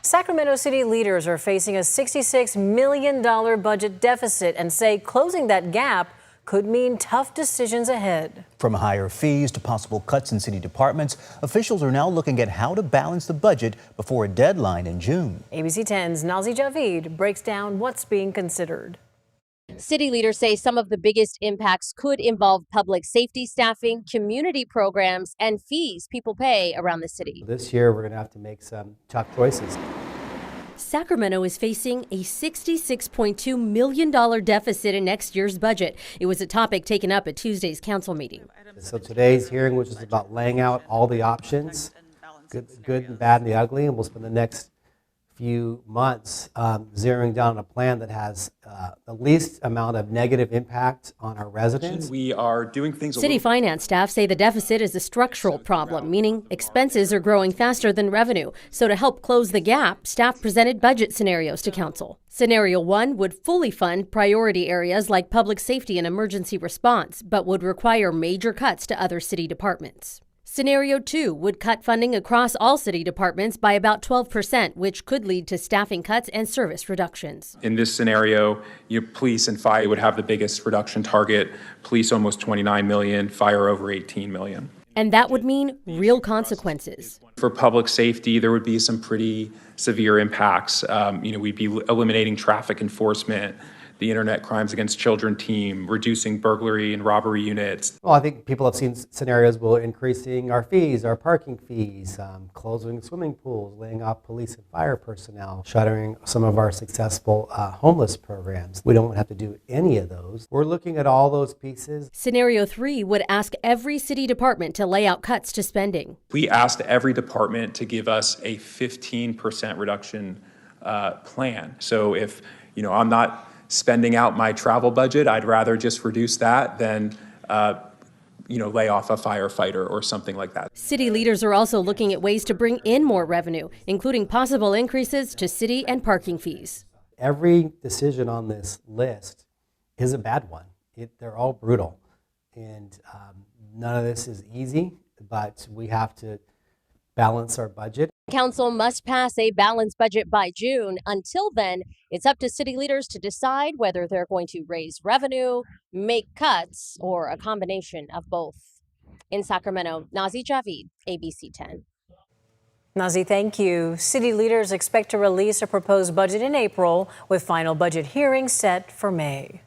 Sacramento city leaders are facing a $66 million budget deficit and say closing that gap could mean tough decisions ahead. From higher fees to possible cuts in city departments, officials are now looking at how to balance the budget before a deadline in June. ABC 10's Nazi Javid breaks down what's being considered. City leaders say some of the biggest impacts could involve public safety staffing, community programs, and fees people pay around the city. This year, we're going to have to make some tough choices. Sacramento is facing a $66.2 million deficit in next year's budget. It was a topic taken up at Tuesday's council meeting. So today's hearing, which is about laying out all the options, good and bad and the ugly, and we'll spend the next few months zeroing down on a plan that has the least amount of negative impact on our residents. We are doing things. City finance staff say the deficit is a structural problem, meaning expenses are growing faster than revenue. So to help close the gap, staff presented budget scenarios to council. Scenario 1 would fully fund priority areas like public safety and emergency response, but would require major cuts to other city departments. Scenario 2 would cut funding across all city departments by about 12%, which could lead to staffing cuts and service reductions. In this scenario, police and fire would have the biggest reduction target. Police almost 29 million, fire over 18 million. And that would mean real consequences. For public safety, there would be some pretty severe impacts. We'd be eliminating traffic enforcement, the Internet Crimes Against Children team, reducing burglary and robbery units. Well, I think people have seen scenarios where increasing our fees, our parking fees, closing swimming pools, laying off police and fire personnel, shuttering some of our successful homeless programs. We don't have to do any of those. We're looking at all those pieces. Scenario 3 would ask every city department to lay out cuts to spending. We asked every department to give us a 15% reduction plan. So if I'm not spending out my travel budget, I'd rather just reduce that than lay off a firefighter or something like that. City leaders are also looking at ways to bring in more revenue, including possible increases to city and parking fees. Every decision on this list is a bad one. They're all brutal. And none of this is easy, but we have to balance our budget. Council must pass a balanced budget by June. Until then, it's up to city leaders to decide whether they're going to raise revenue, make cuts, or a combination of both. In Sacramento, Nazi Javid, ABC 10. Nazi, thank you. City leaders expect to release a proposed budget in April, with final budget hearings set for May.